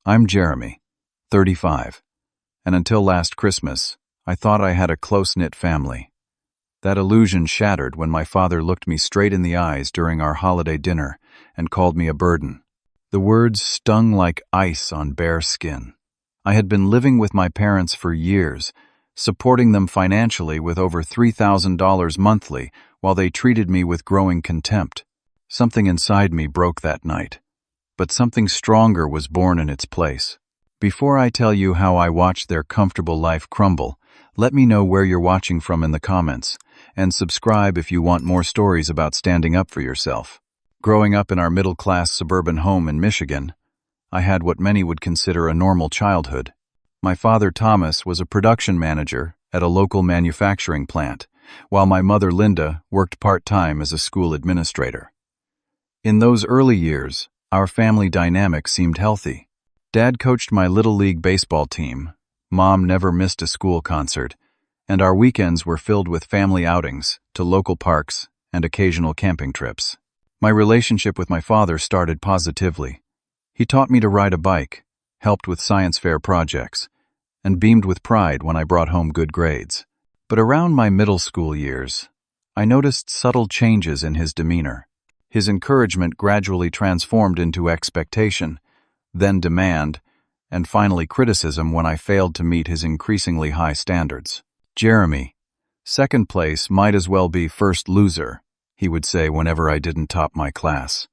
I'm Jeremy, 35, and until last Christmas, I thought I had a close-knit family. That illusion shattered when my father looked me straight in the eyes during our holiday dinner and called me a burden. The words stung like ice on bare skin. I had been living with my parents for years, supporting them financially with over $3,000 monthly while they treated me with growing contempt. Something inside me broke that night, but something stronger was born in its place. Before I tell you how I watched their comfortable life crumble, let me know where you're watching from in the comments, and subscribe if you want more stories about standing up for yourself. Growing up in our middle-class suburban home in Michigan, I had what many would consider a normal childhood. My father, Thomas, was a production manager at a local manufacturing plant, while my mother, Linda, worked part-time as a school administrator. In those early years, our family dynamic seemed healthy. Dad coached my Little League baseball team, Mom never missed a school concert, and our weekends were filled with family outings to local parks and occasional camping trips. My relationship with my father started positively. He taught me to ride a bike, helped with science fair projects, and beamed with pride when I brought home good grades. But around my middle school years, I noticed subtle changes in his demeanor. His encouragement gradually transformed into expectation, then demand, and finally criticism when I failed to meet his increasingly high standards. "Jeremy, second place might as well be first loser," he would say whenever I didn't top my class.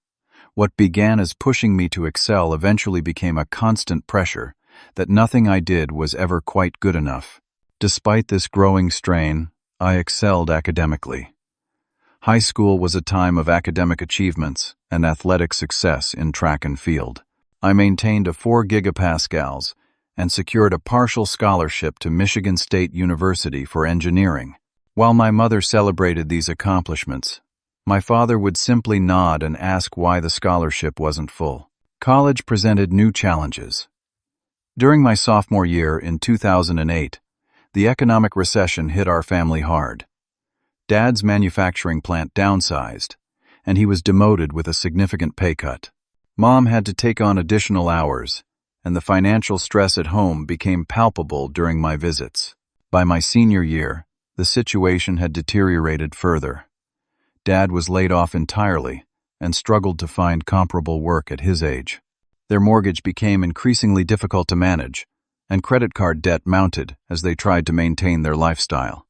What began as pushing me to excel eventually became a constant pressure that nothing I did was ever quite good enough. Despite this growing strain, I excelled academically. High school was a time of academic achievements and athletic success in track and field. I maintained a 4 gigapascals and secured a partial scholarship to Michigan State University for engineering. While my mother celebrated these accomplishments, my father would simply nod and ask why the scholarship wasn't full. College presented new challenges. During my sophomore year in 2008, the economic recession hit our family hard. Dad's manufacturing plant downsized, and he was demoted with a significant pay cut. Mom had to take on additional hours, and the financial stress at home became palpable during my visits. By my senior year, the situation had deteriorated further. Dad was laid off entirely and struggled to find comparable work at his age. Their mortgage became increasingly difficult to manage, and credit card debt mounted as they tried to maintain their lifestyle.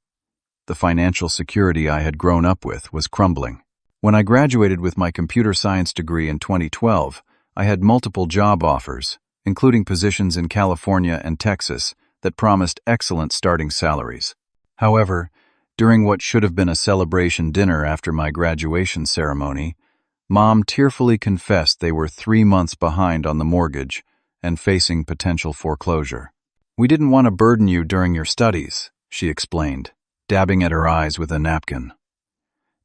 The financial security I had grown up with was crumbling. When I graduated with my computer science degree in 2012, I had multiple job offers, including positions in California and Texas, that promised excellent starting salaries. However, during what should have been a celebration dinner after my graduation ceremony, Mom tearfully confessed they were 3 months behind on the mortgage and facing potential foreclosure. "We didn't want to burden you during your studies," she explained, dabbing at her eyes with a napkin.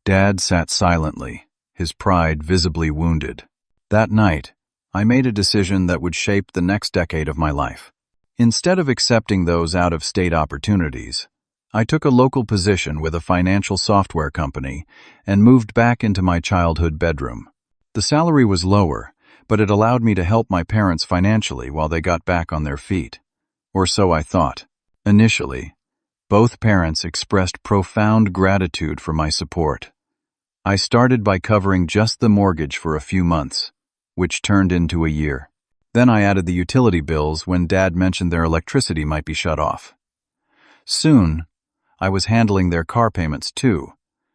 Dad sat silently, his pride visibly wounded. That night, I made a decision that would shape the next decade of my life. Instead of accepting those out-of-state opportunities, I took a local position with a financial software company and moved back into my childhood bedroom. The salary was lower, but it allowed me to help my parents financially while they got back on their feet. Or so I thought. Initially, both parents expressed profound gratitude for my support. I started by covering just the mortgage for a few months, which turned into a year. Then I added the utility bills when Dad mentioned their electricity might be shut off. Soon, I was handling their car payments too,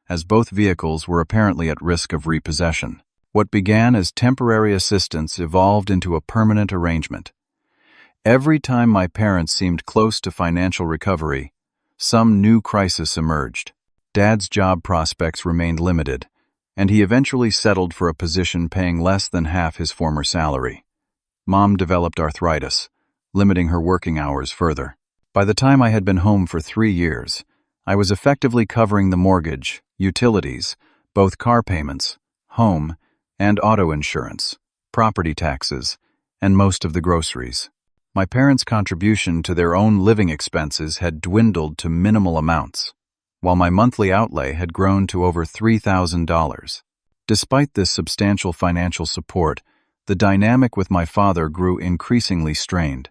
as both vehicles were apparently at risk of repossession. What began as temporary assistance evolved into a permanent arrangement. Every time my parents seemed close to financial recovery, some new crisis emerged. Dad's job prospects remained limited, and he eventually settled for a position paying less than half his former salary. Mom developed arthritis, limiting her working hours further. By the time I had been home for 3 years, I was effectively covering the mortgage, utilities, both car payments, home, and auto insurance, property taxes, and most of the groceries. My parents' contribution to their own living expenses had dwindled to minimal amounts, while my monthly outlay had grown to over $3,000. Despite this substantial financial support, The dynamic with my father grew increasingly strained.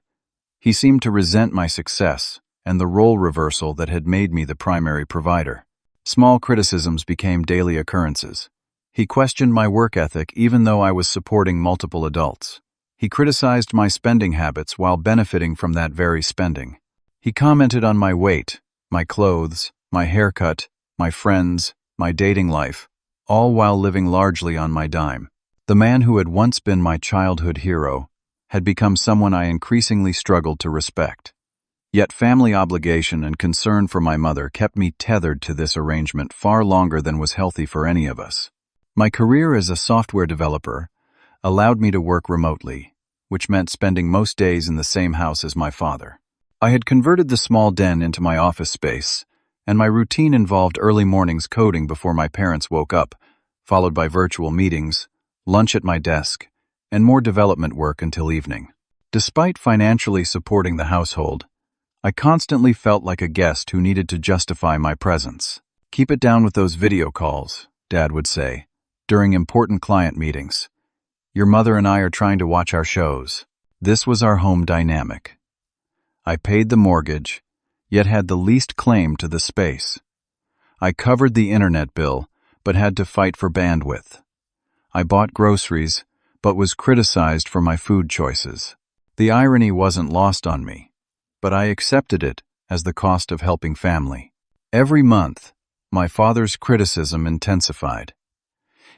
He seemed to resent my success and the role reversal that had made me the primary provider. Small criticisms became daily occurrences. He questioned my work ethic even though I was supporting multiple adults. He criticized my spending habits while benefiting from that very spending. He commented on my weight, my clothes, my haircut, my friends, my dating life, all while living largely on my dime. The man who had once been my childhood hero had become someone I increasingly struggled to respect. Yet family obligation and concern for my mother kept me tethered to this arrangement far longer than was healthy for any of us. My career as a software developer allowed me to work remotely, which meant spending most days in the same house as my father. I had converted the small den into my office space, and my routine involved early mornings coding before my parents woke up, followed by virtual meetings, lunch at my desk, and more development work until evening. Despite financially supporting the household, I constantly felt like a guest who needed to justify my presence. "Keep it down with those video calls," Dad would say, during important client meetings. "Your mother and I are trying to watch our shows." This was our home dynamic. I paid the mortgage, yet had the least claim to the space. I covered the internet bill, but had to fight for bandwidth. I bought groceries, but was criticized for my food choices. The irony wasn't lost on me, but I accepted it as the cost of helping family. Every month, my father's criticism intensified.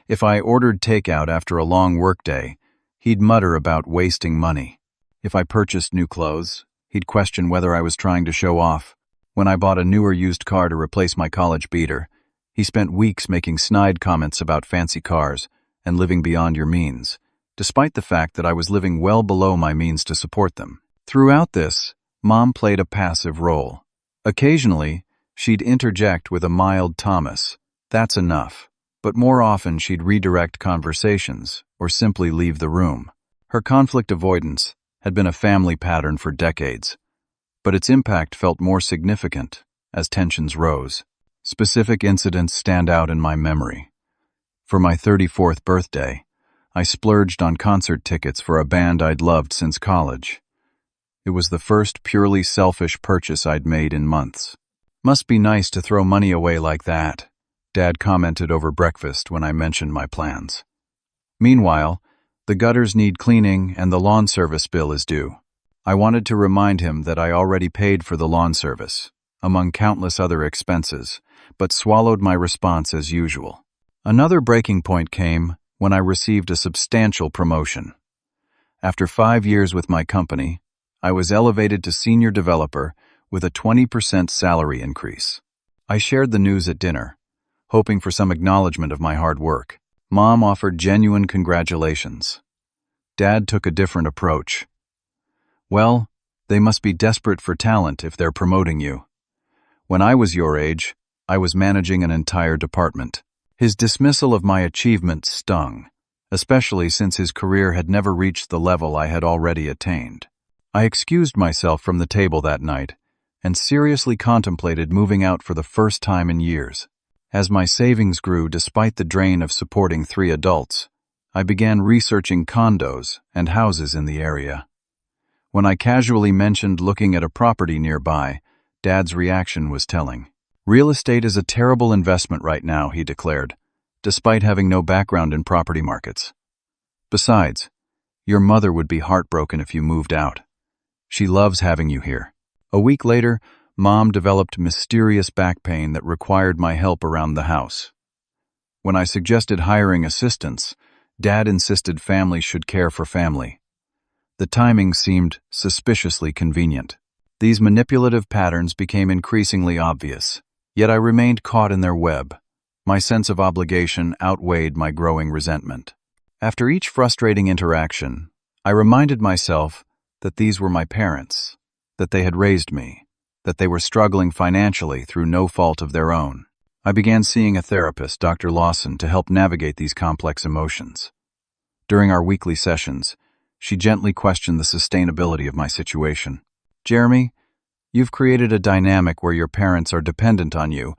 If I ordered takeout after a long workday, he'd mutter about wasting money. If I purchased new clothes, he'd question whether I was trying to show off. When I bought a newer used car to replace my college beater, he spent weeks making snide comments about fancy cars and living beyond your means, despite the fact that I was living well below my means to support them. Throughout this, Mom played a passive role. Occasionally, she'd interject with a mild "Thomas, that's enough," but more often she'd redirect conversations or simply leave the room. Her conflict avoidance had been a family pattern for decades, but its impact felt more significant as tensions rose. Specific incidents stand out in my memory. For my 34th birthday, I splurged on concert tickets for a band I'd loved since college. It was the first purely selfish purchase I'd made in months. "Must be nice to throw money away like that," Dad commented over breakfast when I mentioned my plans. Meanwhile, the gutters need cleaning and the lawn service bill is due. I wanted to remind him that I already paid for the lawn service, among countless other expenses, but swallowed my response as usual. Another breaking point came when I received a substantial promotion. After 5 years with my company, I was elevated to senior developer with a 20% salary increase. I shared the news at dinner, hoping for some acknowledgement of my hard work. Mom offered genuine congratulations. Dad took a different approach. "Well, they must be desperate for talent if they're promoting you. When I was your age, I was managing an entire department." His dismissal of my achievement stung, especially since his career had never reached the level I had already attained. I excused myself from the table that night and seriously contemplated moving out for the first time in years. As my savings grew despite the drain of supporting 3 adults, I began researching condos and houses in the area. When I casually mentioned looking at a property nearby, Dad's reaction was telling. "Real estate is a terrible investment right now," he declared, despite having no background in property markets. "Besides, your mother would be heartbroken if you moved out. She loves having you here." A week later, Mom developed mysterious back pain that required my help around the house. When I suggested hiring assistants, Dad insisted family should care for family. The timing seemed suspiciously convenient. These manipulative patterns became increasingly obvious, yet I remained caught in their web. My sense of obligation outweighed my growing resentment. After each frustrating interaction, I reminded myself that these were my parents, that they had raised me, that they were struggling financially through no fault of their own. I began seeing a therapist, Dr. Lawson, to help navigate these complex emotions. During our weekly sessions, she gently questioned the sustainability of my situation. "Jeremy, you've created a dynamic where your parents are dependent on you,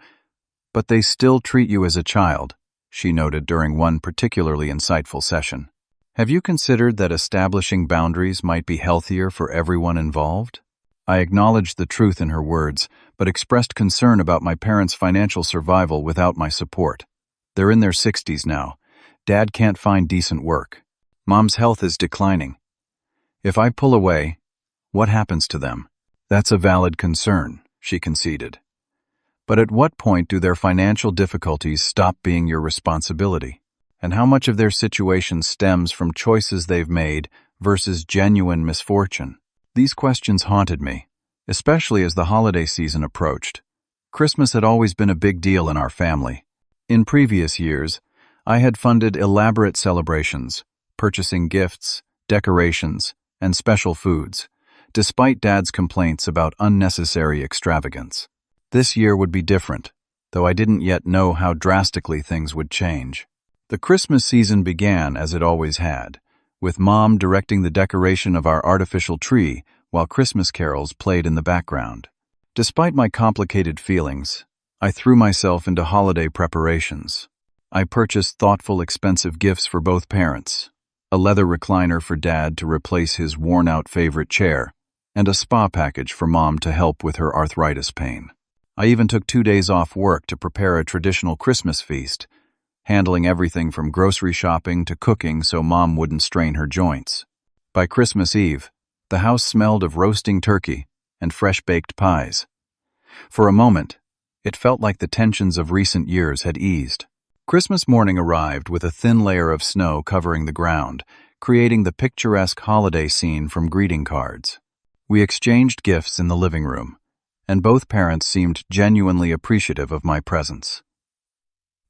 but they still treat you as a child," she noted during one particularly insightful session. Have you considered that establishing boundaries might be healthier for everyone involved? I acknowledged the truth in her words, but expressed concern about my parents' financial survival without my support. They're in their 60s now. Dad can't find decent work. Mom's health is declining. If I pull away, what happens to them? That's a valid concern, she conceded. But at what point do their financial difficulties stop being your responsibility? And how much of their situation stems from choices they've made versus genuine misfortune? These questions haunted me, especially as the holiday season approached. Christmas had always been a big deal in our family. In previous years, I had funded elaborate celebrations, purchasing gifts, decorations, and special foods, despite Dad's complaints about unnecessary extravagance. This year would be different, though I didn't yet know how drastically things would change. The Christmas season began as it always had, with Mom directing the decoration of our artificial tree while Christmas carols played in the background. Despite my complicated feelings, I threw myself into holiday preparations. I purchased thoughtful, expensive gifts for both parents, a leather recliner for Dad to replace his worn-out favorite chair, and a spa package for Mom to help with her arthritis pain. I even took 2 days off work to prepare a traditional Christmas feast, handling everything from grocery shopping to cooking so Mom wouldn't strain her joints. By Christmas Eve, the house smelled of roasting turkey and fresh-baked pies. For a moment, it felt like the tensions of recent years had eased. Christmas morning arrived with a thin layer of snow covering the ground, creating the picturesque holiday scene from greeting cards. We exchanged gifts in the living room, and both parents seemed genuinely appreciative of my presence.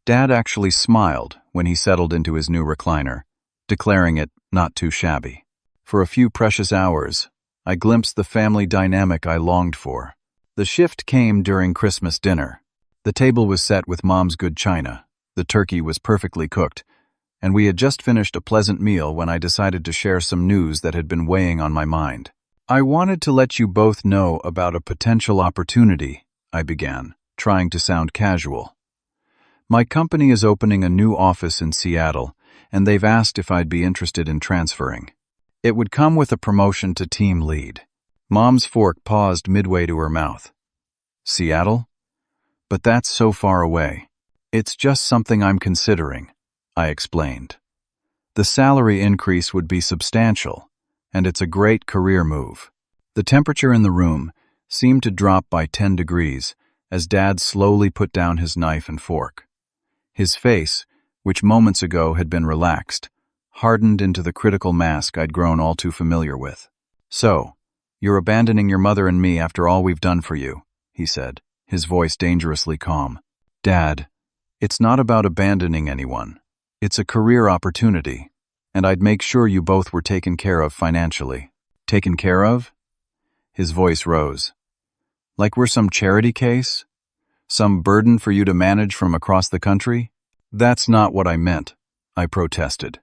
Dad actually smiled when he settled into his new recliner, declaring it not too shabby. For a few precious hours, I glimpsed the family dynamic I longed for. The shift came during Christmas dinner. The table was set with Mom's good china, the turkey was perfectly cooked, and we had just finished a pleasant meal when I decided to share some news that had been weighing on my mind. I wanted to let you both know about a potential opportunity, I began, trying to sound casual. My company is opening a new office in Seattle, and they've asked if I'd be interested in transferring. It would come with a promotion to team lead. Mom's fork paused midway to her mouth. Seattle? But that's so far away. It's just something I'm considering, I explained. The salary increase would be substantial, and it's a great career move. The temperature in the room seemed to drop by 10 degrees as Dad slowly put down his knife and fork. His face, which moments ago had been relaxed, hardened into the critical mask I'd grown all too familiar with. So, you're abandoning your mother and me after all we've done for you, he said, his voice dangerously calm. Dad, it's not about abandoning anyone. It's a career opportunity, and I'd make sure you both were taken care of financially. Taken care of? His voice rose. Like we're some charity case? Some burden for you to manage from across the country? That's not what I meant, I protested.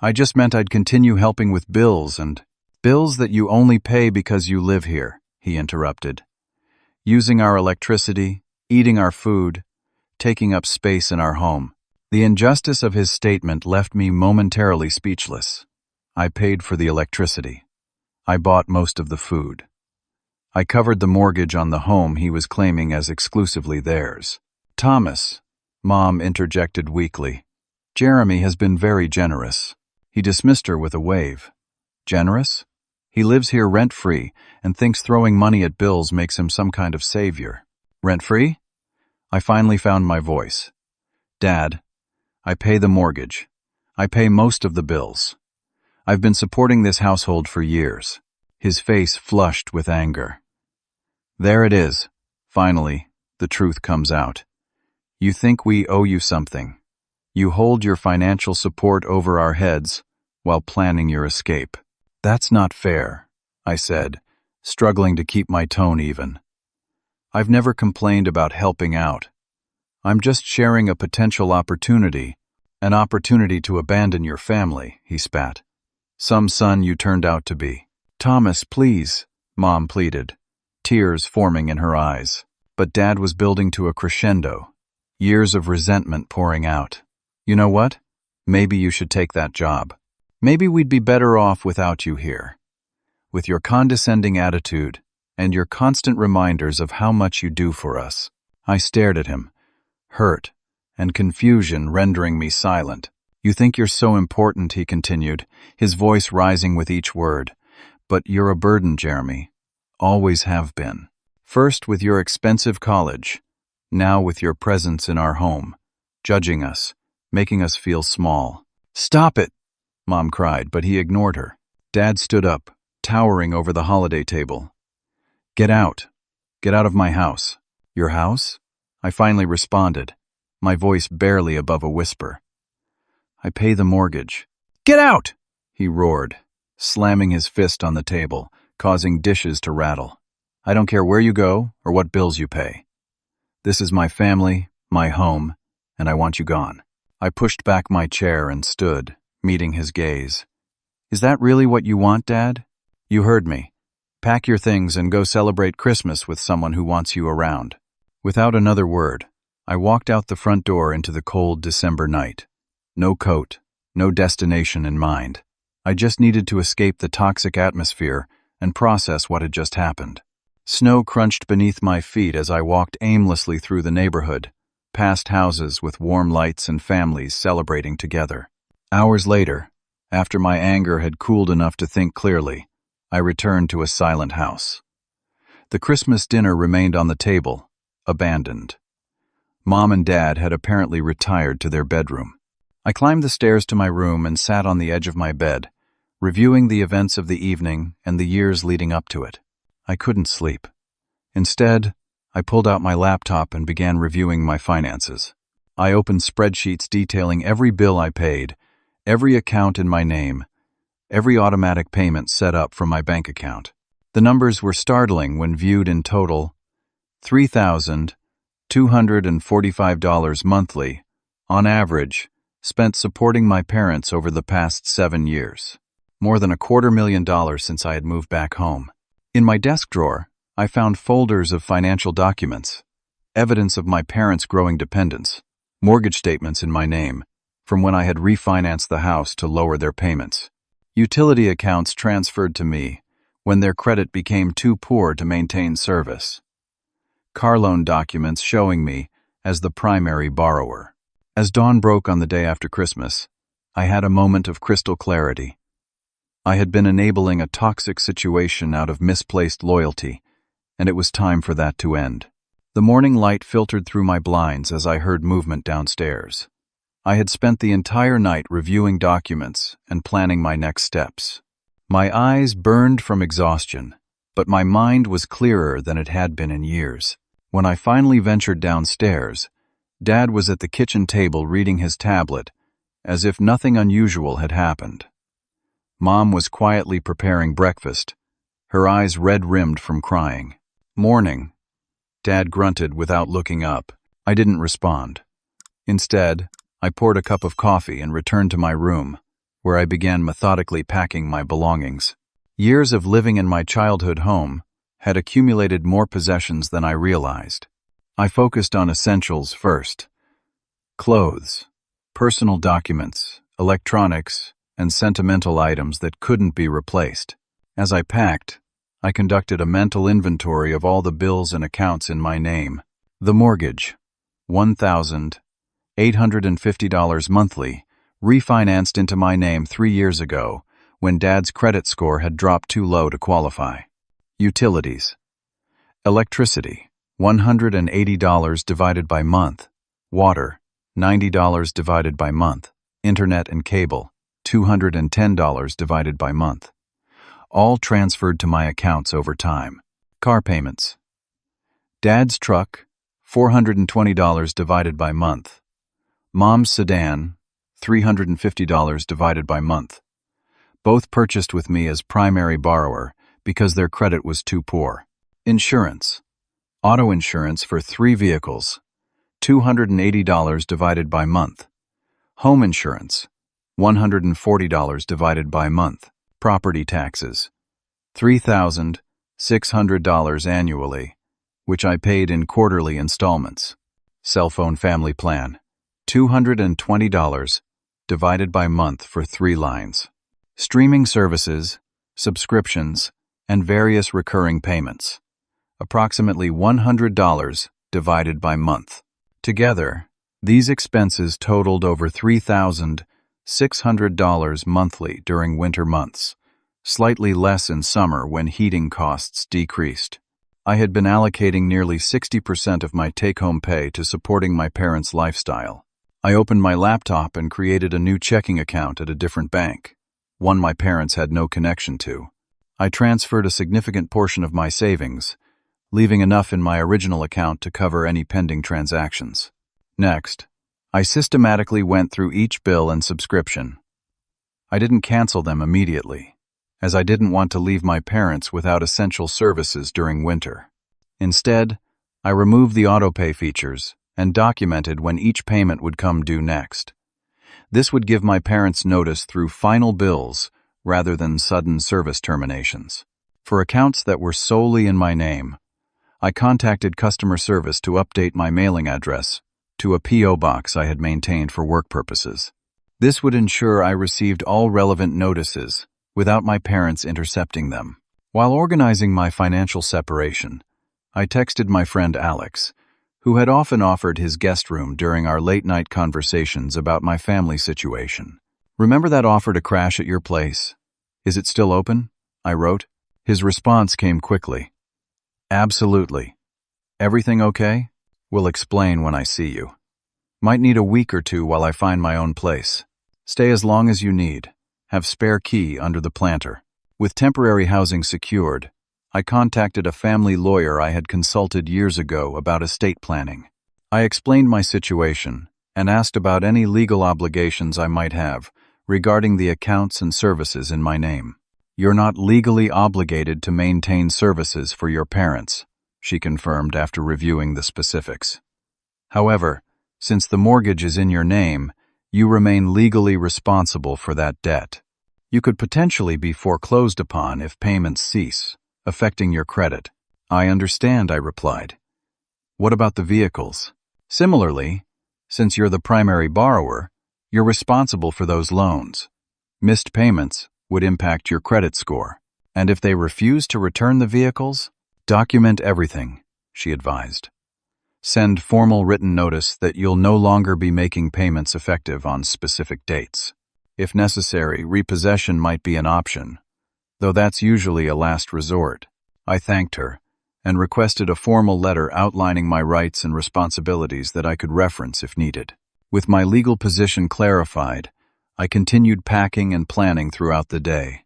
I just meant I'd continue helping with bills and bills that you only pay because you live here, he interrupted. Using our electricity, eating our food, taking up space in our home. The injustice of his statement left me momentarily speechless. I paid for the electricity. I bought most of the food. I covered the mortgage on the home he was claiming as exclusively theirs. Thomas, Mom interjected weakly. Jeremy has been very generous. He dismissed her with a wave. Generous? He lives here rent-free and thinks throwing money at bills makes him some kind of savior. Rent-free? I finally found my voice. Dad, I pay the mortgage. I pay most of the bills. I've been supporting this household for years. His face flushed with anger. There it is. Finally, the truth comes out. You think we owe you something. You hold your financial support over our heads while planning your escape. That's not fair, I said, struggling to keep my tone even. I've never complained about helping out. I'm just sharing a potential opportunity, an opportunity to abandon your family, he spat. Some son you turned out to be. Thomas, please, Mom pleaded, tears forming in her eyes. But Dad was building to a crescendo, years of resentment pouring out. You know what? Maybe you should take that job. Maybe we'd be better off without you here. With your condescending attitude and your constant reminders of how much you do for us. I stared at him, hurt, and confusion rendering me silent. You think you're so important, he continued, his voice rising with each word. But you're a burden, Jeremy. Always have been. First with your expensive college, now with your presence in our home, judging us, making us feel small. Stop it, Mom cried, but he ignored her. Dad stood up, towering over the holiday table. Get out. Get out of my house. Your house? I finally responded, my voice barely above a whisper. I pay the mortgage. Get out! He roared, slamming his fist on the table, causing dishes to rattle. I don't care where you go or what bills you pay. This is my family, my home, and I want you gone. I pushed back my chair and stood, meeting his gaze. Is that really what you want, Dad? You heard me. Pack your things and go celebrate Christmas with someone who wants you around. Without another word, I walked out the front door into the cold December night. No coat, no destination in mind. I just needed to escape the toxic atmosphere and process what had just happened. Snow crunched beneath my feet as I walked aimlessly through the neighborhood, past houses with warm lights and families celebrating together. Hours later, after my anger had cooled enough to think clearly, I returned to a silent house. The Christmas dinner remained on the table, abandoned. Mom and Dad had apparently retired to their bedroom. I climbed the stairs to my room and sat on the edge of my bed, reviewing the events of the evening and the years leading up to it. I couldn't sleep. Instead, I pulled out my laptop and began reviewing my finances. I opened spreadsheets detailing every bill I paid, every account in my name, every automatic payment set up from my bank account. The numbers were startling when viewed in total: $3,245 monthly, on average, spent supporting my parents over the past 7 years. More than $250,000 since I had moved back home. In my desk drawer, I found folders of financial documents, evidence of my parents' growing dependence, mortgage statements in my name, from when I had refinanced the house to lower their payments. Utility accounts transferred to me when their credit became too poor to maintain service. Car loan documents showing me as the primary borrower. As dawn broke on the day after Christmas, I had a moment of crystal clarity. I had been enabling a toxic situation out of misplaced loyalty, and it was time for that to end. The morning light filtered through my blinds as I heard movement downstairs. I had spent the entire night reviewing documents and planning my next steps. My eyes burned from exhaustion, but my mind was clearer than it had been in years. When I finally ventured downstairs, Dad was at the kitchen table reading his tablet, as if nothing unusual had happened. Mom was quietly preparing breakfast, her eyes red-rimmed from crying. Morning, Dad grunted without looking up. I didn't respond. Instead, I poured a cup of coffee and returned to my room, where I began methodically packing my belongings. Years of living in my childhood home had accumulated more possessions than I realized. I focused on essentials first: clothes, personal documents, electronics, and sentimental items that couldn't be replaced. As I packed, I conducted a mental inventory of all the bills and accounts in my name. The mortgage, $1,850 monthly, refinanced into my name 3 years ago when Dad's credit score had dropped too low to qualify. Utilities. Electricity, $180 divided by month. Water, $90 divided by month. Internet and cable, $210 divided by month. All transferred to my accounts over time. Car payments. Dad's truck, $420 divided by month. Mom's sedan, $350 divided by month. Both purchased with me as primary borrower because their credit was too poor. Insurance. Auto insurance for 3 vehicles, $280 divided by month. Home insurance, $140 divided by month. Property taxes, $3,600 annually, which I paid in quarterly installments. Cell phone family plan, $220 divided by month for 3 lines. streaming services, subscriptions, and various recurring payments. Approximately $100 divided by month. Together, these expenses totaled over $3,600 monthly during winter months, slightly less in summer when heating costs decreased. I had been allocating nearly 60% of my take-home pay to supporting my parents' lifestyle. I opened my laptop and created a new checking account at a different bank, one my parents had no connection to. I transferred a significant portion of my savings, leaving enough in my original account to cover any pending transactions. Next, I systematically went through each bill and subscription. I didn't cancel them immediately, as I didn't want to leave my parents without essential services during winter. Instead, I removed the autopay features and documented when each payment would come due next. This would give my parents notice through final bills rather than sudden service terminations. For accounts that were solely in my name, I contacted customer service to update my mailing address to a P.O. box I had maintained for work purposes. This would ensure I received all relevant notices without my parents intercepting them. While organizing my financial separation, I texted my friend Alex, who had often offered his guest room during our late-night conversations about my family situation. "Remember that offer to crash at your place? Is it still open?" I wrote. His response came quickly. "Absolutely. Everything okay? We'll explain when I see you. Might need a week or two while I find my own place. Stay as long as you need. Have spare key under the planter." With temporary housing secured, I contacted a family lawyer I had consulted years ago about estate planning. I explained my situation and asked about any legal obligations I might have regarding the accounts and services in my name. "You're not legally obligated to maintain services for your parents," she confirmed after reviewing the specifics. "However, since the mortgage is in your name, you remain legally responsible for that debt. You could potentially be foreclosed upon if payments cease, affecting your credit." "I understand," I replied. "What about the vehicles?" "Similarly, since you're the primary borrower, you're responsible for those loans. Missed payments would impact your credit score. And if they refuse to return the vehicles, document everything," she advised. "Send formal written notice that you'll no longer be making payments effective on specific dates. If necessary, repossession might be an option, though that's usually a last resort." I thanked her and requested a formal letter outlining my rights and responsibilities that I could reference if needed. With my legal position clarified, I continued packing and planning throughout the day.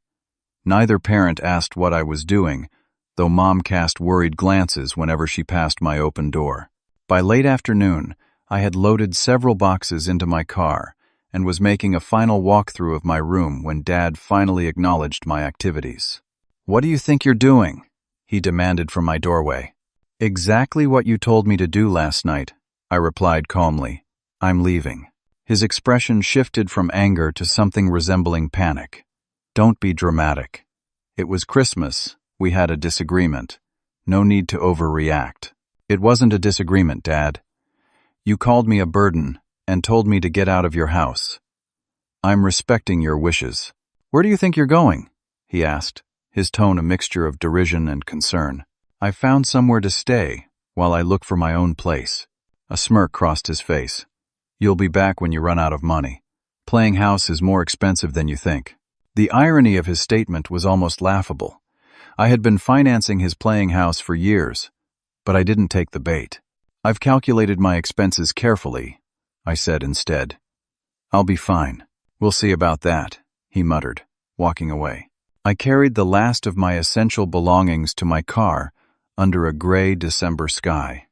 Neither parent asked what I was doing, though Mom cast worried glances whenever she passed my open door. By late afternoon, I had loaded several boxes into my car and was making a final walkthrough of my room when Dad finally acknowledged my activities. "What do you think you're doing?" he demanded from my doorway. "Exactly what you told me to do last night," I replied calmly. "I'm leaving." His expression shifted from anger to something resembling panic. "Don't be dramatic. It was Christmas. We had a disagreement. No need to overreact." "It wasn't a disagreement, Dad. You called me a burden and told me to get out of your house. I'm respecting your wishes." "Where do you think you're going?" he asked, his tone a mixture of derision and concern. "I found somewhere to stay while I look for my own place." A smirk crossed his face. "You'll be back when you run out of money. Playing house is more expensive than you think." The irony of his statement was almost laughable. I had been financing his playing house for years, but I didn't take the bait. "I've calculated my expenses carefully," I said instead. "I'll be fine. We'll see about that," he muttered, walking away. I carried the last of my essential belongings to my car under a gray December sky.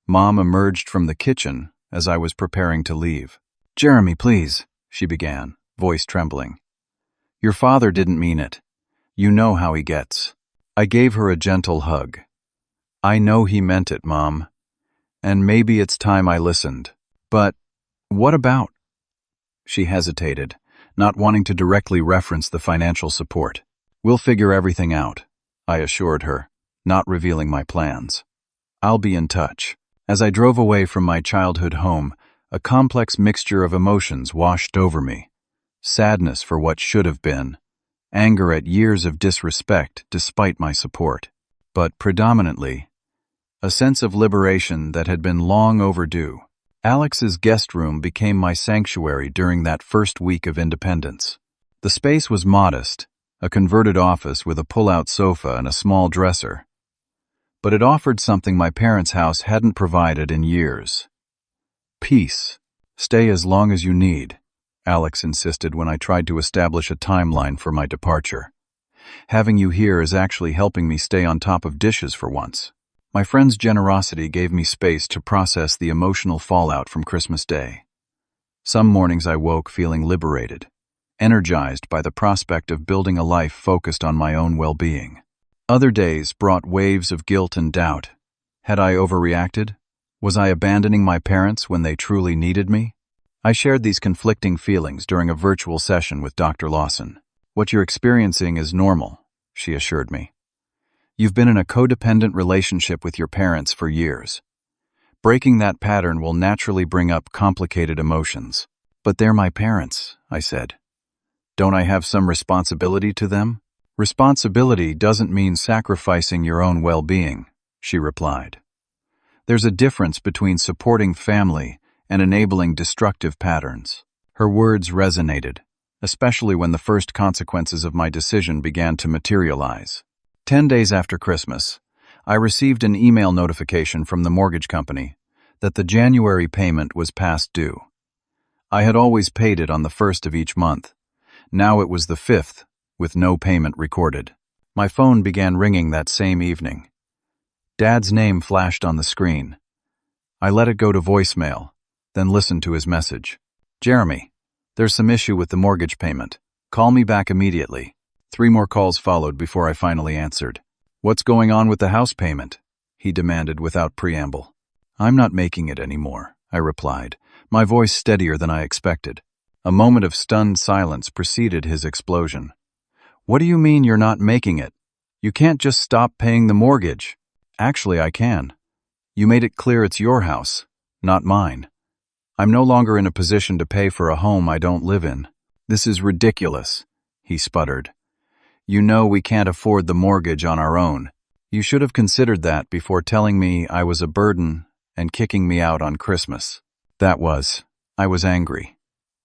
Mom emerged from the kitchen as I was preparing to leave. "Jeremy, please," she began, voice trembling. "Your father didn't mean it. You know how he gets." I gave her a gentle hug. "I know he meant it, Mom. And maybe it's time I listened. But what about?" She hesitated, not wanting to directly reference the financial support. "We'll figure everything out," I assured her, not revealing my plans. "I'll be in touch." As I drove away from my childhood home, a complex mixture of emotions washed over me. sadness for what should have been, anger at years of disrespect despite my support, but predominantly, a sense of liberation that had been long overdue. Alex's guest room became my sanctuary during that first week of independence. The space was modest, a converted office with a pull-out sofa and a small dresser. But it offered something my parents' house hadn't provided in years. Peace. Stay as long as you need, Alex insisted when I tried to establish a timeline for my departure. Having you here is actually helping me stay on top of dishes for once. My friend's generosity gave me space to process the emotional fallout from Christmas Day. Some mornings I woke feeling liberated, energized by the prospect of building a life focused on my own well-being. Other days brought waves of guilt and doubt. Had I overreacted? Was I abandoning my parents when they truly needed me? I shared these conflicting feelings during a virtual session with Dr. Lawson. "What you're experiencing is normal," she assured me. "You've been in a codependent relationship with your parents for years. Breaking that pattern will naturally bring up complicated emotions." "But they're my parents," I said. "Don't I have some responsibility to them?" "Responsibility doesn't mean sacrificing your own well-being," she replied. "There's a difference between supporting family and enabling destructive patterns." Her words resonated, especially when the first consequences of my decision began to materialize. 10 days after Christmas, I received an email notification from the mortgage company that the January payment was past due. I had always paid it on the 1st of each month. Now it was the 5th, with no payment recorded. My phone began ringing that same evening. Dad's name flashed on the screen. I let it go to voicemail, then listened to his message. "Jeremy, there's some issue with the mortgage payment. Call me back immediately." 3 more calls followed before I finally answered. "What's going on with the house payment?" he demanded without preamble. "I'm not making it anymore," I replied, my voice steadier than I expected. A moment of stunned silence preceded his explosion. "What do you mean you're not making it? You can't just stop paying the mortgage." "Actually, I can. You made it clear it's your house, not mine. I'm no longer in a position to pay for a home I don't live in." "This is ridiculous," he sputtered. "You know we can't afford the mortgage on our own. You should have considered that before telling me I was a burden and kicking me out on Christmas." I was angry.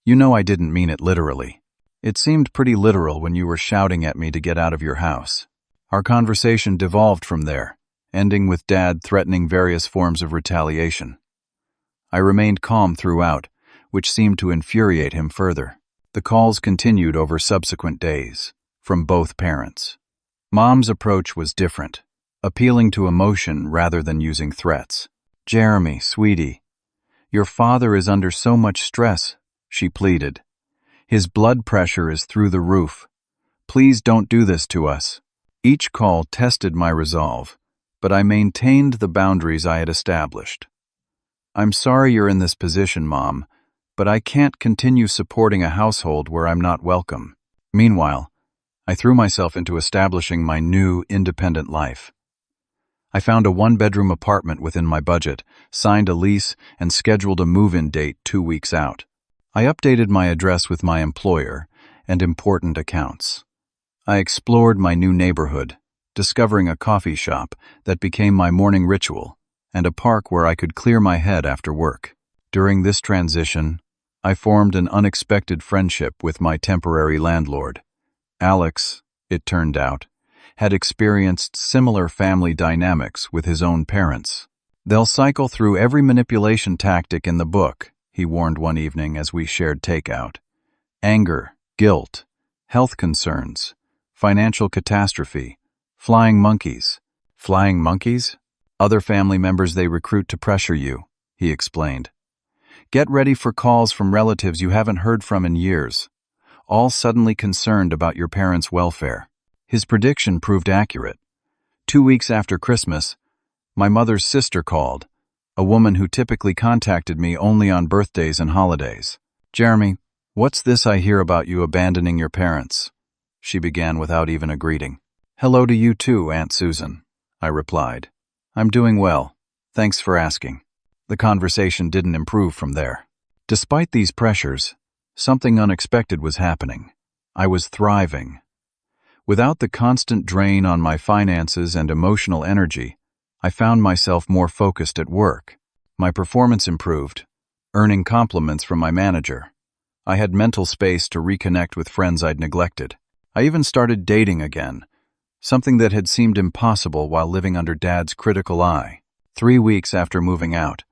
"You know I didn't mean it literally. It seemed pretty literal when you were shouting at me to get out of your house." Our conversation devolved from there, ending with Dad threatening various forms of retaliation. I remained calm throughout, which seemed to infuriate him further. The calls continued over subsequent days, from both parents. Mom's approach was different, appealing to emotion rather than using threats. "Jeremy, sweetie, your father is under so much stress," she pleaded. "His blood pressure is through the roof. Please don't do this to us." Each call tested my resolve, but I maintained the boundaries I had established. "I'm sorry you're in this position, Mom, but I can't continue supporting a household where I'm not welcome." Meanwhile, I threw myself into establishing my new, independent life. I found a 1-bedroom apartment within my budget, signed a lease, and scheduled a move-in date 2 weeks out. I updated my address with my employer and important accounts. I explored my new neighborhood, discovering a coffee shop that became my morning ritual and a park where I could clear my head after work. During this transition, I formed an unexpected friendship with my temporary landlord. Alex, it turned out, had experienced similar family dynamics with his own parents. "They'll cycle through every manipulation tactic in the book," he warned one evening as we shared takeout. "Anger, guilt, health concerns, financial catastrophe, flying monkeys." "Flying monkeys?" "Other family members they recruit to pressure you," he explained. "Get ready for calls from relatives you haven't heard from in years, all suddenly concerned about your parents' welfare." His prediction proved accurate. 2 weeks after Christmas, my mother's sister called, a woman who typically contacted me only on birthdays and holidays. "Jeremy, what's this I hear about you abandoning your parents?" she began without even a greeting. "Hello to you too, Aunt Susan," I replied. "I'm doing well. Thanks for asking." The conversation didn't improve from there. Despite these pressures, Something unexpected was happening. I was thriving. Without the constant drain on my finances and emotional energy, I found myself more focused at work. My performance improved, earning compliments from my manager. I had mental space to reconnect with friends I'd neglected. I even started dating again, something that had seemed impossible while living under Dad's critical eye. 3 weeks after moving out,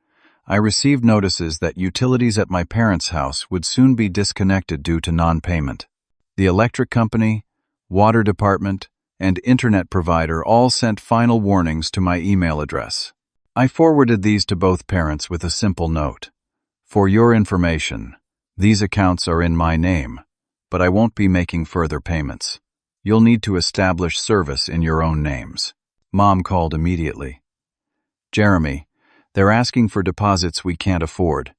I received notices that utilities at my parents' house would soon be disconnected due to non-payment. The electric company, water department, and internet provider all sent final warnings to my email address. I forwarded these to both parents with a simple note. For your information, these accounts are in my name, but I won't be making further payments. You'll need to establish service in your own names. Mom called immediately. Jeremy, they're asking for deposits we can't afford,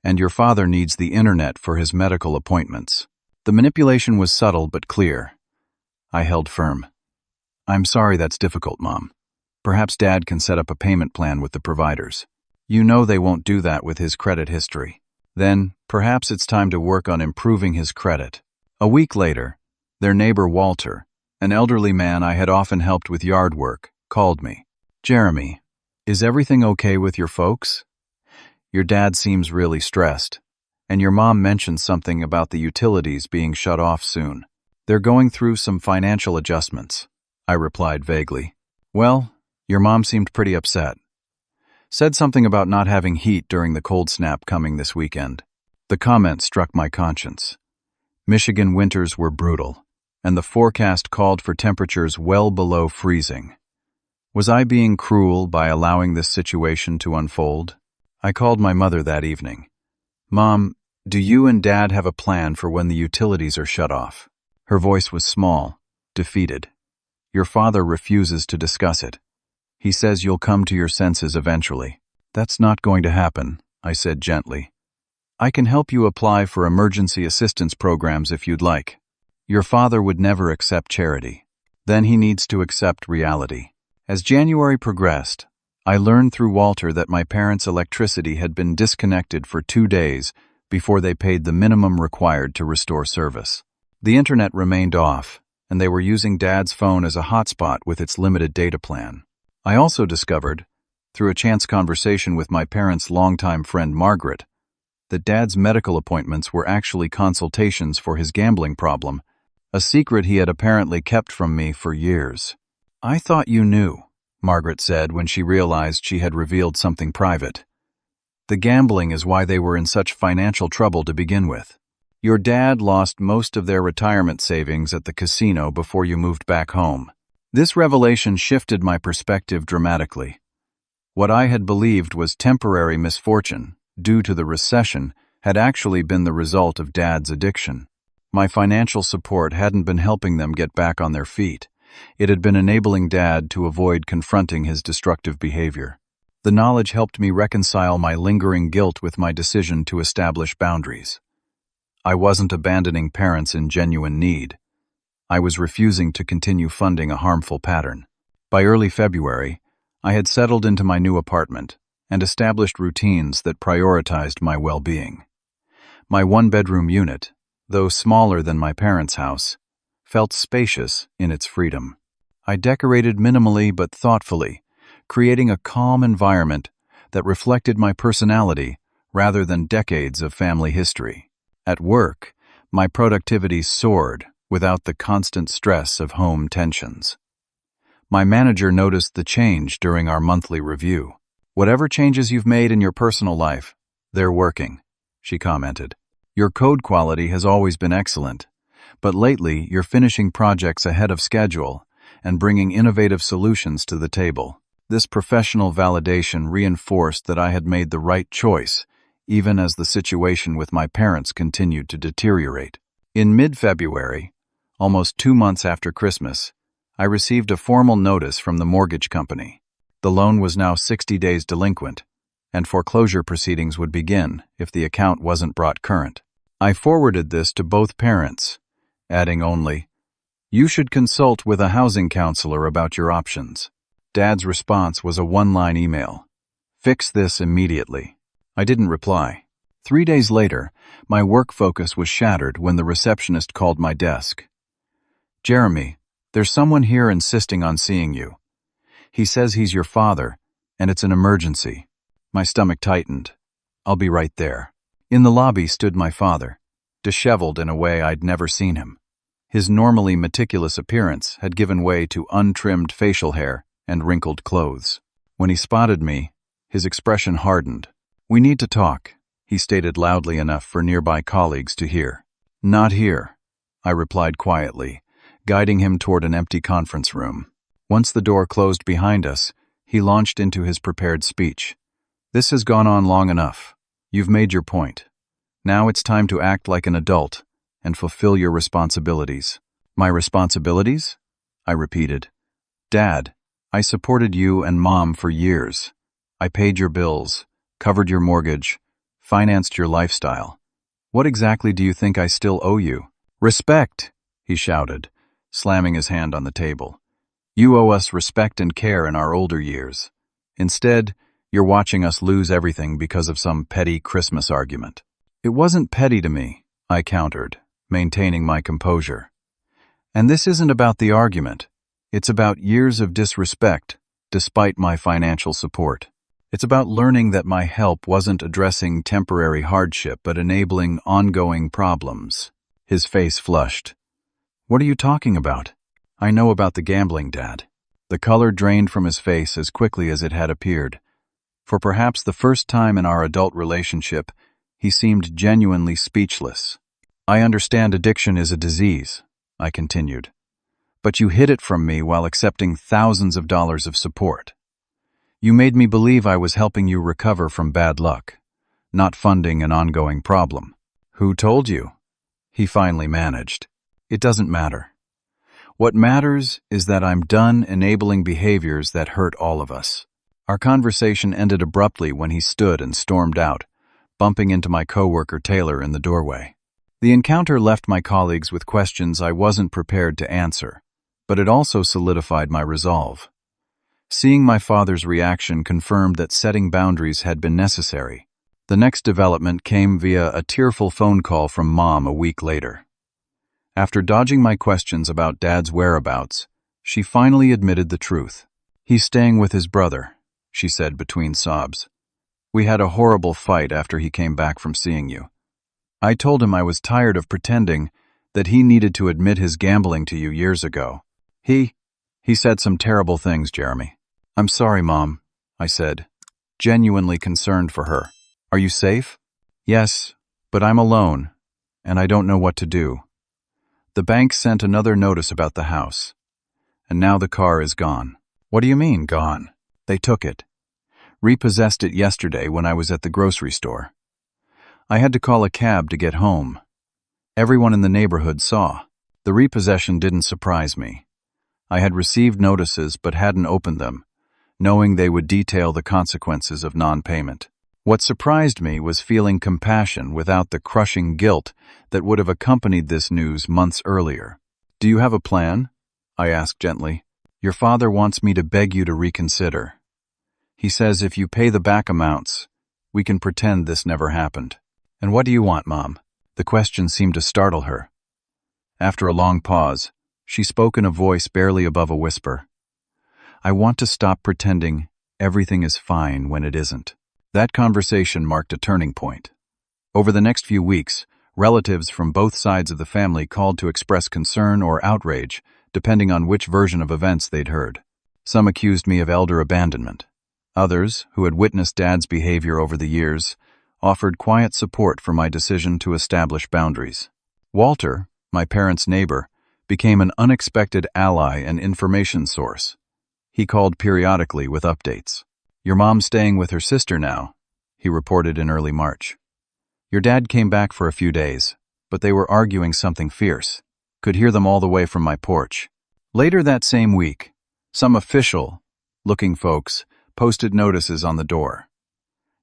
and your father needs the internet for his medical appointments. The manipulation was subtle but clear. I held firm. I'm sorry that's difficult, Mom. Perhaps Dad can set up a payment plan with the providers. You know they won't do that with his credit history. Then, perhaps it's time to work on improving his credit. A week later, their neighbor Walter, an elderly man I had often helped with yard work, called me. Jeremy, is everything okay with your folks? Your dad seems really stressed, and your mom mentioned something about the utilities being shut off soon. They're going through some financial adjustments, I replied vaguely. Well, your mom seemed pretty upset. Said something about not having heat during the cold snap coming this weekend. The comment struck my conscience. Michigan winters were brutal, and the forecast called for temperatures well below freezing. Was I being cruel by allowing this situation to unfold? I called my mother that evening. Mom, do you and Dad have a plan for when the utilities are shut off? Her voice was small, defeated. Your father refuses to discuss it. He says you'll come to your senses eventually. That's not going to happen, I said gently. I can help you apply for emergency assistance programs if you'd like. Your father would never accept charity. Then he needs to accept reality. As January progressed, I learned through Walter that my parents' electricity had been disconnected for 2 days before they paid the minimum required to restore service. The internet remained off, and they were using Dad's phone as a hotspot with its limited data plan. I also discovered, through a chance conversation with my parents' longtime friend Margaret, that Dad's medical appointments were actually consultations for his gambling problem, a secret he had apparently kept from me for years. I thought you knew, Margaret said when she realized she had revealed something private. The gambling is why they were in such financial trouble to begin with. Your dad lost most of their retirement savings at the casino before you moved back home. This revelation shifted my perspective dramatically. What I had believed was temporary misfortune, due to the recession, had actually been the result of Dad's addiction. My financial support hadn't been helping them get back on their feet. It had been enabling Dad to avoid confronting his destructive behavior. The knowledge helped me reconcile my lingering guilt with my decision to establish boundaries. I wasn't abandoning parents in genuine need. I was refusing to continue funding a harmful pattern. By early February, I had settled into my new apartment and established routines that prioritized my well-being. My one-bedroom unit, though smaller than my parents' house, felt spacious in its freedom. I decorated minimally but thoughtfully, creating a calm environment that reflected my personality rather than decades of family history. At work, my productivity soared without the constant stress of home tensions. My manager noticed the change during our monthly review. Whatever changes you've made in your personal life, they're working, she commented. Your code quality has always been excellent, but lately you're finishing projects ahead of schedule and bringing innovative solutions to the table. This professional validation reinforced that I had made the right choice, even as the situation with my parents continued to deteriorate. In mid-February, almost 2 months after Christmas, I received a formal notice from the mortgage company. The loan was now 60 days delinquent, and foreclosure proceedings would begin if the account wasn't brought current. I forwarded this to both parents, adding only, "You should consult with a housing counselor about your options." Dad's response was a one-line email. "Fix this immediately." I didn't reply. 3 days later, my work focus was shattered when the receptionist called my desk. "Jeremy, there's someone here insisting on seeing you. He says he's your father, and it's an emergency." My stomach tightened. "I'll be right there." In the lobby stood my father, disheveled in a way I'd never seen him. His normally meticulous appearance had given way to untrimmed facial hair and wrinkled clothes. When he spotted me, his expression hardened. "We need to talk," he stated loudly enough for nearby colleagues to hear. "Not here," I replied quietly, guiding him toward an empty conference room. Once the door closed behind us, he launched into his prepared speech. "This has gone on long enough. You've made your point. Now it's time to act like an adult and fulfill your responsibilities." "My responsibilities?" I repeated. "Dad, I supported you and Mom for years. I paid your bills, covered your mortgage, financed your lifestyle. What exactly do you think I still owe you?" "Respect," he shouted, slamming his hand on the table. "You owe us respect and care in our older years. Instead, you're watching us lose everything because of some petty Christmas argument." "It wasn't petty to me," I countered, maintaining my composure. "And this isn't about the argument. It's about years of disrespect, despite my financial support. It's about learning that my help wasn't addressing temporary hardship but enabling ongoing problems." His face flushed. "What are you talking about?" "I know about the gambling, Dad." The color drained from his face as quickly as it had appeared. For perhaps the first time in our adult relationship, he seemed genuinely speechless. "I understand addiction is a disease," I continued. "But you hid it from me while accepting thousands of dollars of support. You made me believe I was helping you recover from bad luck, not funding an ongoing problem." "Who told you?" he finally managed. "It doesn't matter. What matters is that I'm done enabling behaviors that hurt all of us." Our conversation ended abruptly when he stood and stormed out, bumping into my coworker Taylor in the doorway. The encounter left my colleagues with questions I wasn't prepared to answer, but it also solidified my resolve. Seeing my father's reaction confirmed that setting boundaries had been necessary. The next development came via a tearful phone call from Mom a week later. After dodging my questions about Dad's whereabouts, she finally admitted the truth. "He's staying with his brother," she said between sobs. "We had a horrible fight after he came back from seeing you. I told him I was tired of pretending, that he needed to admit his gambling to you years ago. He said some terrible things, Jeremy." "I'm sorry, Mom," I said, genuinely concerned for her. "Are you safe?" "Yes, but I'm alone, and I don't know what to do. The bank sent another notice about the house, and now the car is gone." "What do you mean, gone?" "They took it. Repossessed it yesterday when I was at the grocery store. I had to call a cab to get home. Everyone in the neighborhood saw. The repossession didn't surprise me. I had received notices but hadn't opened them, knowing they would detail the consequences of non-payment. What surprised me was feeling compassion without the crushing guilt that would have accompanied this news months earlier. "Do you have a plan?" I asked gently. "Your father wants me to beg you to reconsider. He says if you pay the back amounts, we can pretend this never happened." "And what do you want, Mom?" The question seemed to startle her. After a long pause, she spoke in a voice barely above a whisper. "I want to stop pretending everything is fine when it isn't." That conversation marked a turning point. Over the next few weeks, relatives from both sides of the family called to express concern or outrage, depending on which version of events they'd heard. Some accused me of elder abandonment. Others, who had witnessed Dad's behavior over the years, offered quiet support for my decision to establish boundaries. Walter, my parents' neighbor, became an unexpected ally and information source. He called periodically with updates. "Your mom's staying with her sister now," he reported in early March. "Your dad came back for a few days, but they were arguing something fierce. Could hear them all the way from my porch." Later that same week, some official-looking folks posted notices on the door.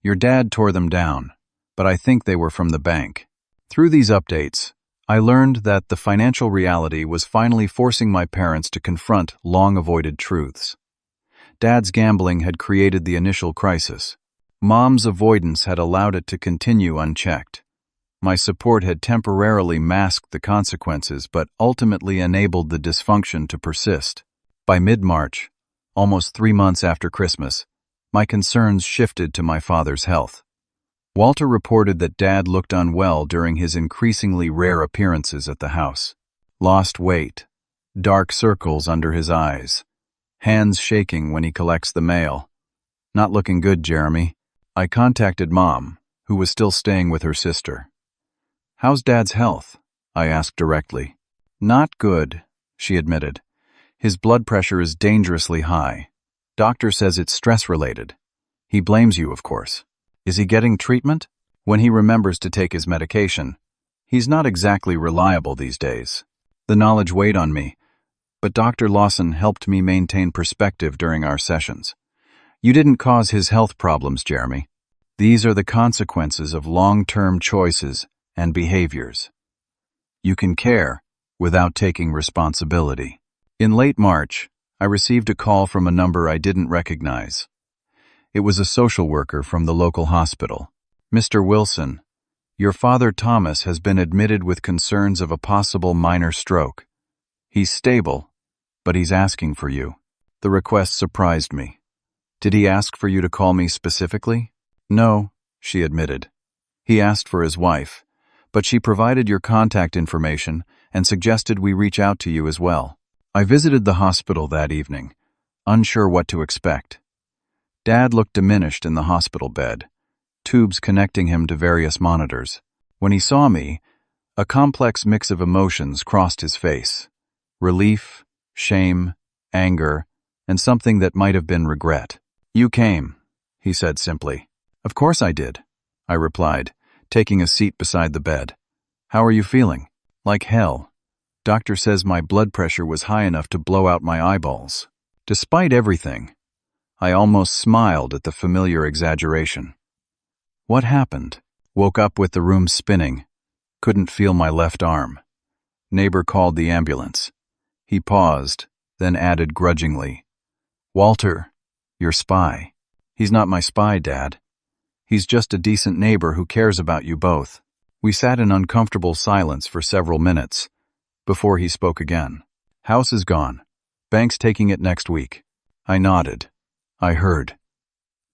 "Your dad tore them down, but I think they were from the bank." Through these updates, I learned that the financial reality was finally forcing my parents to confront long-avoided truths. Dad's gambling had created the initial crisis. Mom's avoidance had allowed it to continue unchecked. My support had temporarily masked the consequences but ultimately enabled the dysfunction to persist. By mid-March, almost 3 months after Christmas, my concerns shifted to my father's health. Walter reported that Dad looked unwell during his increasingly rare appearances at the house. Lost weight, dark circles under his eyes, hands shaking when he collects the mail. Not looking good, Jeremy. I contacted Mom, who was still staying with her sister. How's Dad's health? I asked directly. Not good, she admitted. His blood pressure is dangerously high. Doctor says it's stress-related. He blames you, of course. Is he getting treatment? When he remembers to take his medication. He's not exactly reliable these days. The knowledge weighed on me, but Dr. Lawson helped me maintain perspective during our sessions. You didn't cause his health problems, Jeremy. These are the consequences of long-term choices and behaviors. You can care without taking responsibility. In late March, I received a call from a number I didn't recognize. It was a social worker from the local hospital. Mr. Wilson, your father Thomas has been admitted with concerns of a possible minor stroke. He's stable, but he's asking for you. The request surprised me. Did he ask for you to call me specifically? No, she admitted. He asked for his wife, but she provided your contact information and suggested we reach out to you as well. I visited the hospital that evening, unsure what to expect. Dad looked diminished in the hospital bed, tubes connecting him to various monitors. When he saw me, a complex mix of emotions crossed his face. Relief, shame, anger, and something that might have been regret. You came, he said simply. Of course I did, I replied, taking a seat beside the bed. How are you feeling? Like hell. Doctor says my blood pressure was high enough to blow out my eyeballs. Despite everything, I almost smiled at the familiar exaggeration. What happened? Woke up with the room spinning. Couldn't feel my left arm. Neighbor called the ambulance. He paused, then added grudgingly, Walter, your spy. He's not my spy, Dad. He's just a decent neighbor who cares about you both. We sat in uncomfortable silence for several minutes before he spoke again. House is gone. Bank's taking it next week. I nodded. I heard.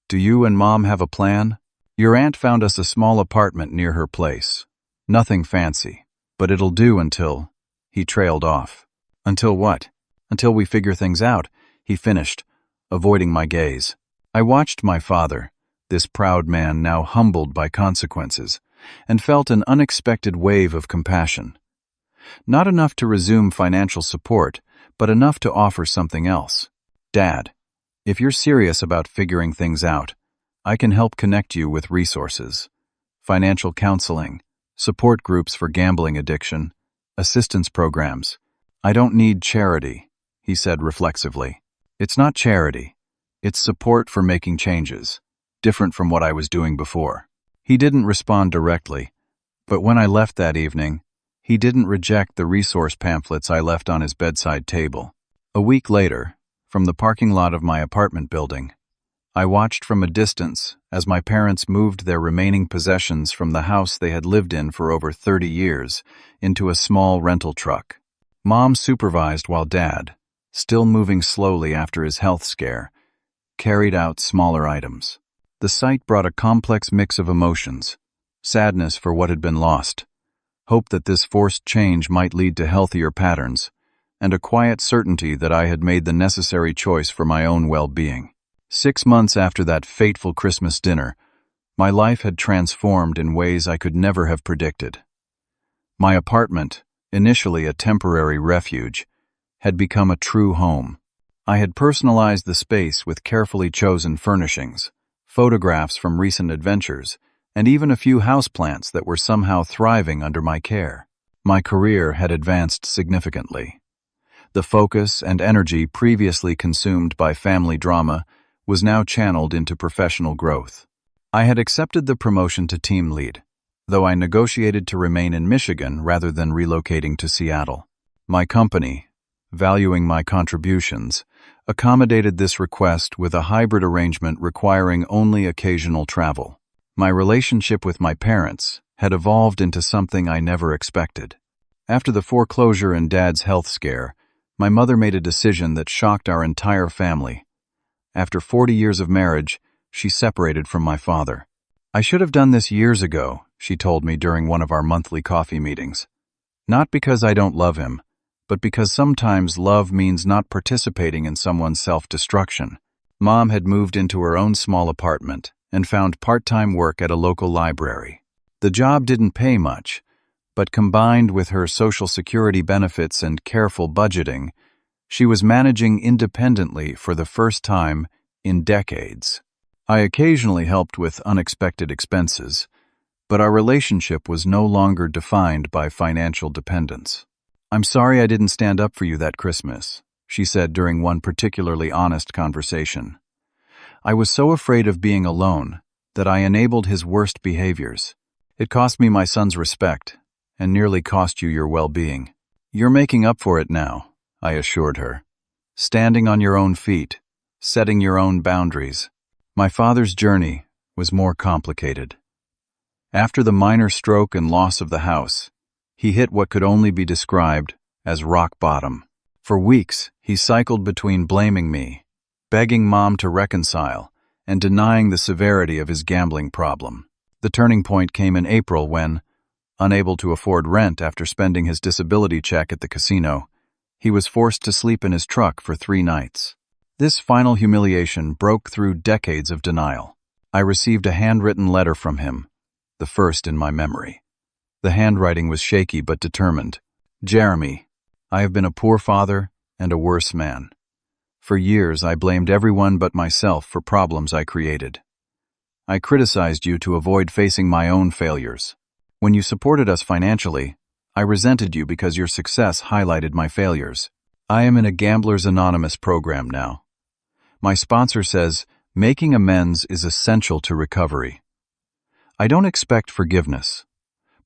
Do you and Mom have a plan? Your aunt found us a small apartment near her place. Nothing fancy, but it'll do until... He trailed off. Until what? Until we figure things out, he finished, avoiding my gaze. I watched my father, this proud man now humbled by consequences, and felt an unexpected wave of compassion. Not enough to resume financial support, but enough to offer something else. Dad, if you're serious about figuring things out, I can help connect you with resources. Financial counseling, support groups for gambling addiction, assistance programs. I don't need charity, he said reflexively. It's not charity. It's support for making changes, different from what I was doing before. He didn't respond directly, but when I left that evening, he didn't reject the resource pamphlets I left on his bedside table. A week later, from the parking lot of my apartment building, I watched from a distance as my parents moved their remaining possessions from the house they had lived in for over 30 years into a small rental truck. Mom supervised while Dad, still moving slowly after his health scare, carried out smaller items. The sight brought a complex mix of emotions, sadness for what had been lost, hope that this forced change might lead to healthier patterns, and a quiet certainty that I had made the necessary choice for my own well-being. 6 months after that fateful Christmas dinner, my life had transformed in ways I could never have predicted. My apartment, initially a temporary refuge, had become a true home. I had personalized the space with carefully chosen furnishings, photographs from recent adventures, and even a few houseplants that were somehow thriving under my care. My career had advanced significantly. The focus and energy previously consumed by family drama was now channeled into professional growth. I had accepted the promotion to team lead, though I negotiated to remain in Michigan rather than relocating to Seattle. My company, valuing my contributions, accommodated this request with a hybrid arrangement requiring only occasional travel. My relationship with my parents had evolved into something I never expected. After the foreclosure and Dad's health scare, my mother made a decision that shocked our entire family. After 40 years of marriage, she separated from my father. "I should have done this years ago," she told me during one of our monthly coffee meetings. "Not because I don't love him, but because sometimes love means not participating in someone's self-destruction." Mom had moved into her own small apartment and found part-time work at a local library. The job didn't pay much, but combined with her Social Security benefits and careful budgeting, she was managing independently for the first time in decades. I occasionally helped with unexpected expenses, but our relationship was no longer defined by financial dependence. "I'm sorry I didn't stand up for you that Christmas," she said during one particularly honest conversation. "I was so afraid of being alone that I enabled his worst behaviors. It cost me my son's respect and nearly cost you your well-being. You're making up for it now," I assured her. "Standing on your own feet, setting your own boundaries." My father's journey was more complicated. After the minor stroke and loss of the house, he hit what could only be described as rock bottom. For weeks, he cycled between blaming me, begging Mom to reconcile, and denying the severity of his gambling problem. The turning point came in April when, unable to afford rent after spending his disability check at the casino, he was forced to sleep in his truck for 3 nights. This final humiliation broke through decades of denial. I received a handwritten letter from him, the first in my memory. The handwriting was shaky but determined. "Jeremy, I have been a poor father and a worse man. For years I blamed everyone but myself for problems I created. I criticized you to avoid facing my own failures. When you supported us financially, I resented you because your success highlighted my failures. I am in a Gamblers Anonymous program now. My sponsor says making amends is essential to recovery. I don't expect forgiveness,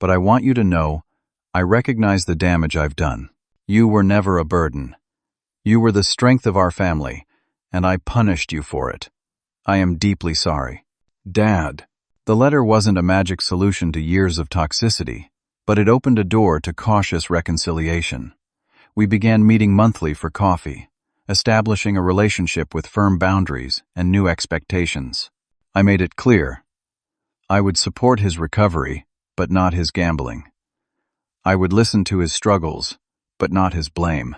but I want you to know I recognize the damage I've done. You were never a burden. You were the strength of our family, and I punished you for it. I am deeply sorry. Dad." The letter wasn't a magic solution to years of toxicity, but it opened a door to cautious reconciliation. We began meeting monthly for coffee, establishing a relationship with firm boundaries and new expectations. I made it clear I would support his recovery, but not his gambling. I would listen to his struggles, but not his blame.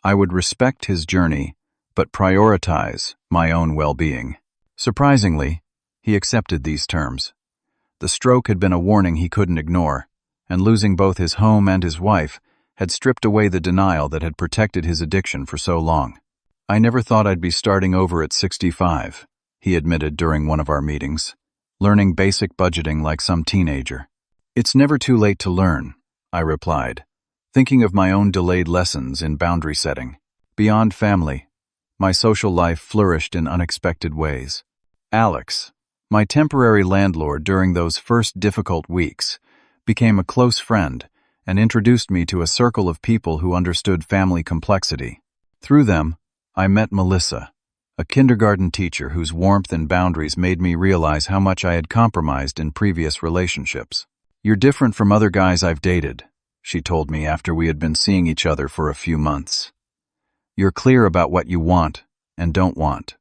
I would respect his journey, but prioritize my own well-being. Surprisingly, he accepted these terms. The stroke had been a warning he couldn't ignore, and losing both his home and his wife had stripped away the denial that had protected his addiction for so long. "I never thought I'd be starting over at 65, he admitted during one of our meetings, learning basic budgeting like some teenager. "It's never too late to learn," I replied, thinking of my own delayed lessons in boundary setting. Beyond family, my social life flourished in unexpected ways. Alex, my temporary landlord during those first difficult weeks, became a close friend and introduced me to a circle of people who understood family complexity. Through them, I met Melissa, a kindergarten teacher whose warmth and boundaries made me realize how much I had compromised in previous relationships. "You're different from other guys I've dated," she told me after we had been seeing each other for a few months. "You're clear about what you want and don't want.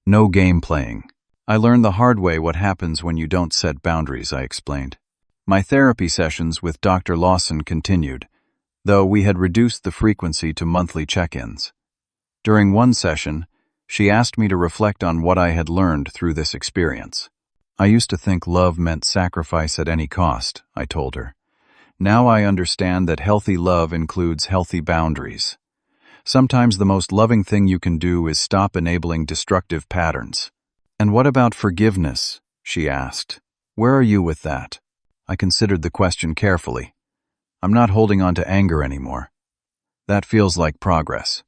No game playing." I learned the hard way what happens when you don't set boundaries, I explained. My therapy sessions with Dr. Lawson continued, though we had reduced the frequency to monthly check-ins. During one session, she asked me to reflect on what I had learned through this experience. "I used to think love meant sacrifice at any cost," I told her. "Now I understand that healthy love includes healthy boundaries. Sometimes the most loving thing you can do is stop enabling destructive patterns." "And what about forgiveness?" she asked. "Where are you with that?" I considered the question carefully. "I'm not holding on to anger anymore. That feels like progress.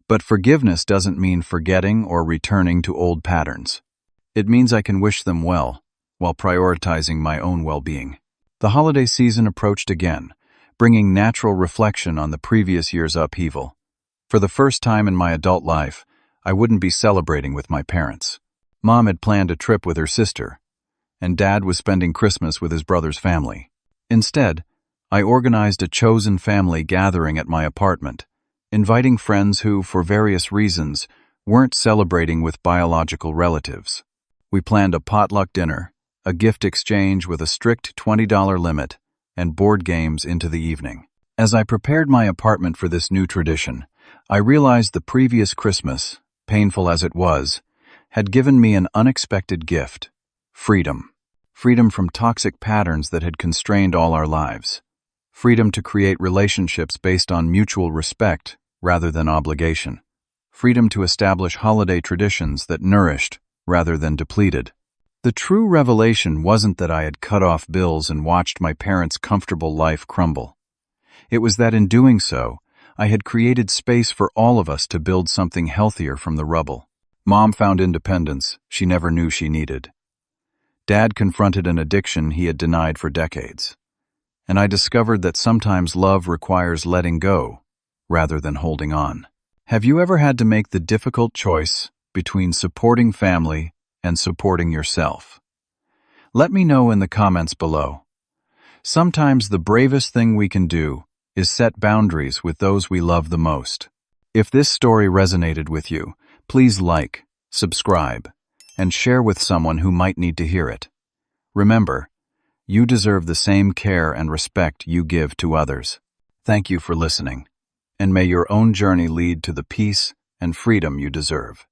But forgiveness doesn't mean forgetting or returning to old patterns. It means I can wish them well, while prioritizing my own well-being." The holiday season approached again, bringing natural reflection on the previous year's upheaval. For the first time in my adult life, I wouldn't be celebrating with my parents. Mom had planned a trip with her sister, and Dad was spending Christmas with his brother's family. Instead, I organized a chosen family gathering at my apartment, inviting friends who, for various reasons, weren't celebrating with biological relatives. We planned a potluck dinner, a gift exchange with a strict $20 limit, and board games into the evening. As I prepared my apartment for this new tradition, I realized the previous Christmas, painful as it was, had given me an unexpected gift: freedom. Freedom from toxic patterns that had constrained all our lives. Freedom to create relationships based on mutual respect rather than obligation. Freedom to establish holiday traditions that nourished rather than depleted. The true revelation wasn't that I had cut off bills and watched my parents' comfortable life crumble. It was that in doing so, I had created space for all of us to build something healthier from the rubble. Mom found independence she never knew she needed. Dad confronted an addiction he had denied for decades. And I discovered that sometimes love requires letting go rather than holding on. Have you ever had to make the difficult choice between supporting family and supporting yourself? Let me know in the comments below. Sometimes the bravest thing we can do is set boundaries with those we love the most. If this story resonated with you, please like, subscribe, and share with someone who might need to hear it. Remember, you deserve the same care and respect you give to others. Thank you for listening, and may your own journey lead to the peace and freedom you deserve.